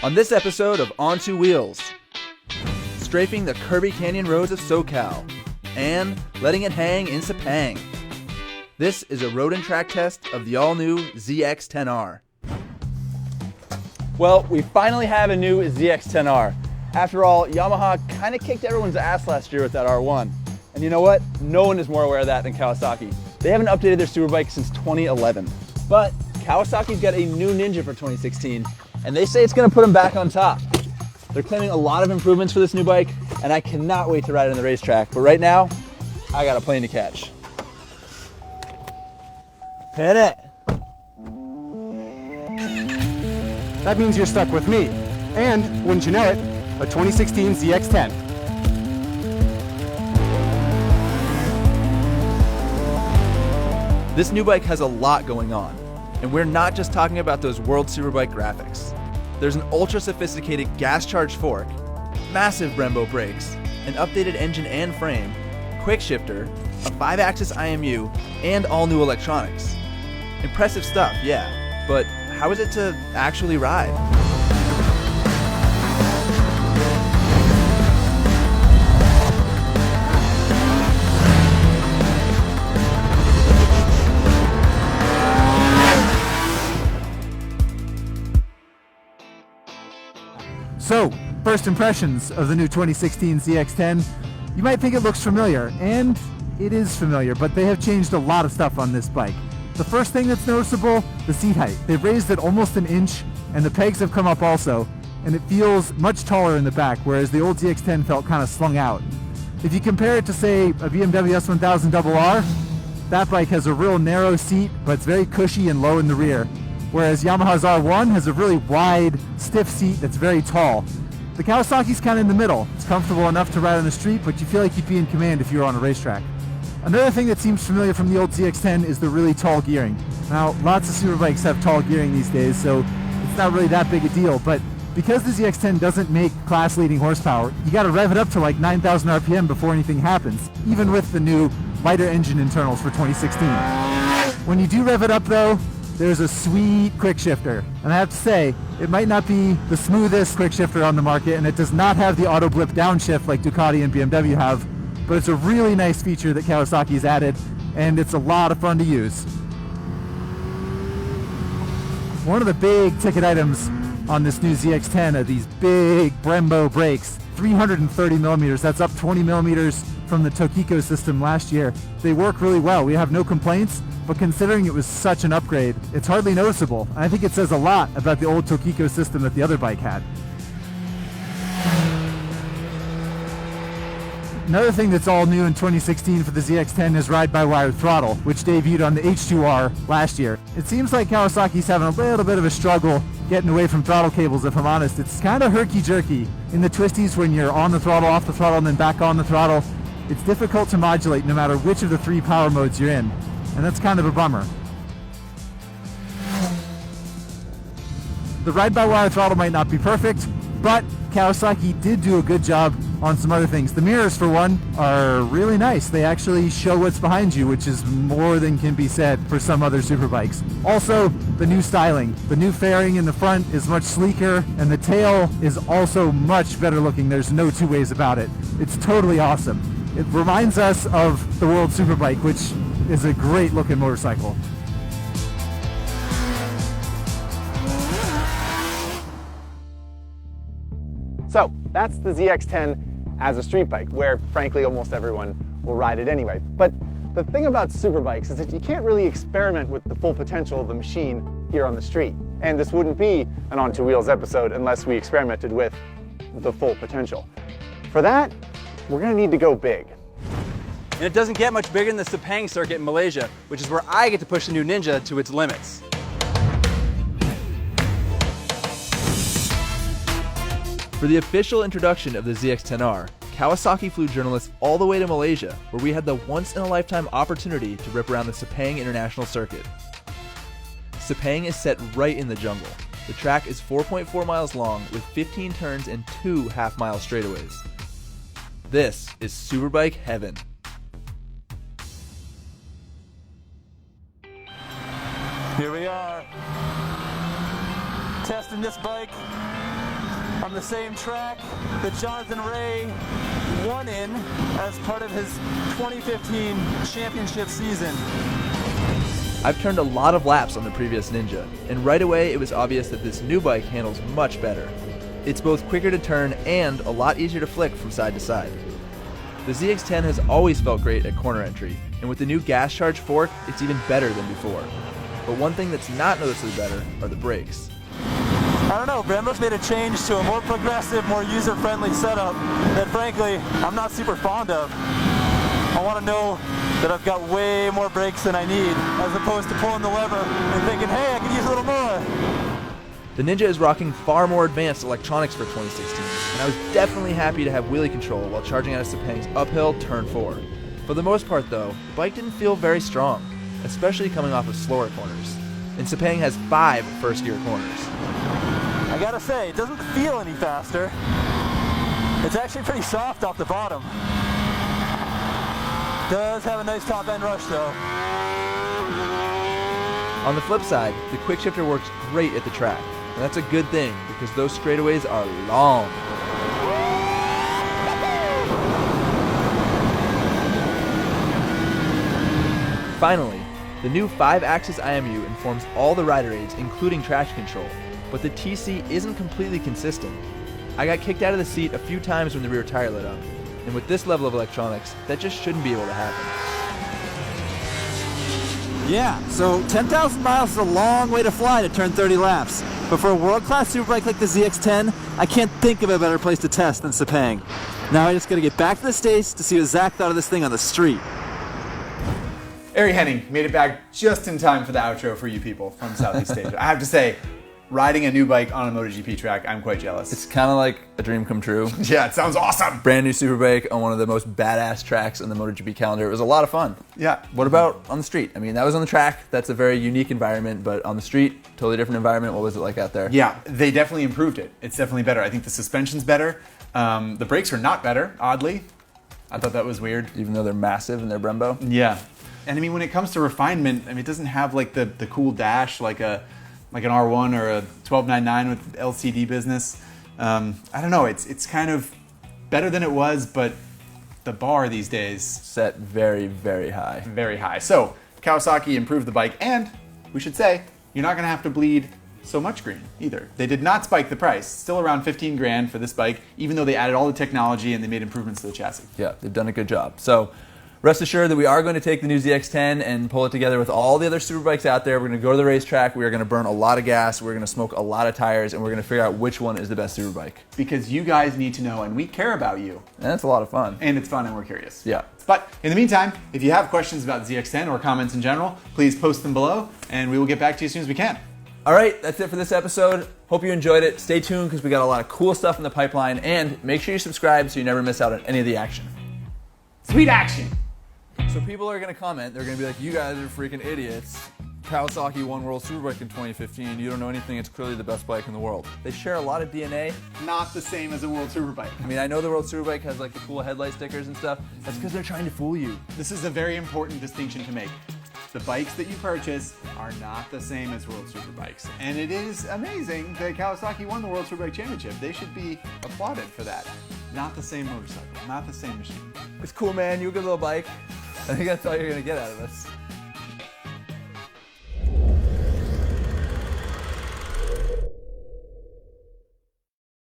On this episode of On Two Wheels, strafing the curvy canyon roads of SoCal and letting it hang in Sepang. This is a road and track test of the all-new ZX-10R. Well, we finally have a new ZX-10R. After all, Yamaha kind of kicked everyone's ass last year with that R1. And you know what? No one is more aware of that than Kawasaki. They haven't updated their superbike since 2011. But Kawasaki's got a new Ninja for 2016, and they say it's going to put them back on top. They're claiming a lot of improvements for this new bike, and I cannot wait to ride it on the racetrack. But right now, I got a plane to catch. Hit it! That means you're stuck with me. And, wouldn't you know it, a 2016 ZX-10. This new bike has a lot going on, and we're not just talking about those World Superbike graphics. There's an ultra-sophisticated gas-charged fork, massive Brembo brakes, an updated engine and frame, quick shifter, a 5-axis IMU, and all new electronics. Impressive stuff, yeah, but how is it to actually ride? So, first impressions of the new 2016 ZX-10. You might think it looks familiar, and it is familiar, but they have changed a lot of stuff on this bike. The first thing that's noticeable, the seat height. They've raised it almost an inch, and the pegs have come up also, and it feels much taller in the back, whereas the old ZX-10 felt kind of slung out. If you compare it to, say, a BMW S1000RR, that bike has a real narrow seat, but it's very cushy and low in the rear. Whereas Yamaha's R1 has a really wide, stiff seat that's very tall. The Kawasaki's kind of in the middle. It's comfortable enough to ride on the street, but you feel like you'd be in command if you were on a racetrack. Another thing that seems familiar from the old ZX-10 is the really tall gearing. Now, lots of superbikes have tall gearing these days, so it's not really that big a deal, but because the ZX-10 doesn't make class-leading horsepower, you gotta rev it up to like 9,000 RPM before anything happens, even with the new lighter engine internals for 2016. When you do rev it up though, there's a sweet quick shifter, and I have to say, it might not be the smoothest quick shifter on the market, and it does not have the auto blip downshift like Ducati and BMW have, but it's a really nice feature that Kawasaki's added, and it's a lot of fun to use. One of the big ticket items on this new ZX-10 are these big Brembo brakes, 330 millimeters. That's up 20 millimeters from the Tokiko system last year. They work really well. We have no complaints. But considering it was such an upgrade, it's hardly noticeable. And I think it says a lot about the old Tokiko system that the other bike had. Another thing that's all new in 2016 for the ZX-10 is ride-by-wire throttle, which debuted on the H2R last year. It seems like Kawasaki's having a little bit of a struggle getting away from throttle cables, if I'm honest. It's kind of herky-jerky. In the twisties, when you're on the throttle, off the throttle, and then back on the throttle, it's difficult to modulate no matter which of the three power modes you're in. And that's kind of a bummer. The ride-by-wire throttle might not be perfect, but Kawasaki did do a good job on some other things. The mirrors, for one, are really nice. They actually show what's behind you, which is more than can be said for some other superbikes. Also, the new styling. The new fairing in the front is much sleeker, and the tail is also much better looking. There's no two ways about it. It's totally awesome. It reminds us of the World Superbike, which is a great looking motorcycle. So, that's the ZX-10 as a street bike, where frankly almost everyone will ride it anyway. But the thing about superbikes is that you can't really experiment with the full potential of the machine here on the street. And this wouldn't be an On Two Wheels episode unless we experimented with the full potential. For that, we're gonna need to go big. And it doesn't get much bigger than the Sepang circuit in Malaysia, which is where I get to push the new Ninja to its limits. For the official introduction of the ZX-10R, Kawasaki flew journalists all the way to Malaysia, where we had the once-in-a-lifetime opportunity to rip around the Sepang International Circuit. Sepang is set right in the jungle. The track is 4.4 miles long with 15 turns and 2 half-mile straightaways. This is Superbike heaven. Here we are, testing this bike on the same track that Jonathan Ray won in as part of his 2015 championship season. I've turned a lot of laps on the previous Ninja, and right away it was obvious that this new bike handles much better. It's both quicker to turn and a lot easier to flick from side to side. The ZX-10 has always felt great at corner entry, and with the new gas charge fork, it's even better than before. But one thing that's not noticeably better are the brakes. I don't know, Brembo's made a change to a more progressive, more user-friendly setup that frankly, I'm not super fond of. I want to know that I've got way more brakes than I need, as opposed to pulling the lever and thinking, hey, I could use a little more. The Ninja is rocking far more advanced electronics for 2016, and I was definitely happy to have wheelie control while charging out of Sepang's uphill turn 4. For the most part though, the bike didn't feel very strong, especially coming off of slower corners. And Sepang has 5 first gear corners. I gotta say, it doesn't feel any faster. It's actually pretty soft off the bottom. Does have a nice top end rush though. On the flip side, the quick shifter works great at the track, and that's a good thing because those straightaways are long. Finally, the new 5-axis IMU informs all the rider aids, including traction control, but the TC isn't completely consistent. I got kicked out of the seat a few times when the rear tire lit up, and with this level of electronics, that just shouldn't be able to happen. Yeah, so 10,000 miles is a long way to fly to turn 30 laps. But for a world-class superbike like the ZX-10, I can't think of a better place to test than Sepang. Now I just gotta get back to the States to see what Zach thought of this thing on the street. Ari Henning made it back just in time for the outro for you people from Southeast Asia. I have to say, riding a new bike on a MotoGP track, I'm quite jealous. It's kind of like a dream come true. Yeah, it sounds awesome. Brand new superbike on one of the most badass tracks on the MotoGP calendar. It was a lot of fun. Yeah. What about on the street? I mean, that was on the track. That's a very unique environment, but on the street, totally different environment. What was it like out there? Yeah, they definitely improved it. It's definitely better. I think the suspension's better. The brakes are not better, oddly. I thought that was weird. Even though they're massive and they're Brembo? Yeah. And I mean, when it comes to refinement, I mean, it doesn't have like the cool dash like an R1 or a 1299 with LCD business. I don't know. It's kind of better than it was, but the bar these days set very, very high. Very high. So Kawasaki improved the bike, and we should say you're not going to have to bleed so much green either. They did not spike the price. Still around 15 grand for this bike, even though they added all the technology and they made improvements to the chassis. Yeah, they've done a good job. So rest assured that we are going to take the new ZX-10 and pull it together with all the other superbikes out there. We're going to go to the racetrack. We are going to burn a lot of gas. We're going to smoke a lot of tires, and we're going to figure out which one is the best superbike. Because you guys need to know, and we care about you. And that's a lot of fun. And it's fun, and we're curious. Yeah. But in the meantime, if you have questions about the ZX-10 or comments in general, please post them below, and we will get back to you as soon as we can. All right, that's it for this episode. Hope you enjoyed it. Stay tuned because we got a lot of cool stuff in the pipeline, and make sure you subscribe so you never miss out on any of the action. Sweet action! So people are going to comment, they're going to be like, you guys are freaking idiots. Kawasaki won World Superbike in 2015. You don't know anything. It's clearly the best bike in the world. They share a lot of DNA. Not the same as a World Superbike. I mean, I know the World Superbike has like the cool headlight stickers and stuff. That's because they're trying to fool you. This is a very important distinction to make. The bikes that you purchase are not the same as World Superbikes. And it is amazing that Kawasaki won the World Superbike Championship. They should be applauded for that. Not the same motorcycle, not the same machine. It's cool, man. You a good little bike. I think that's all you're going to get out of this.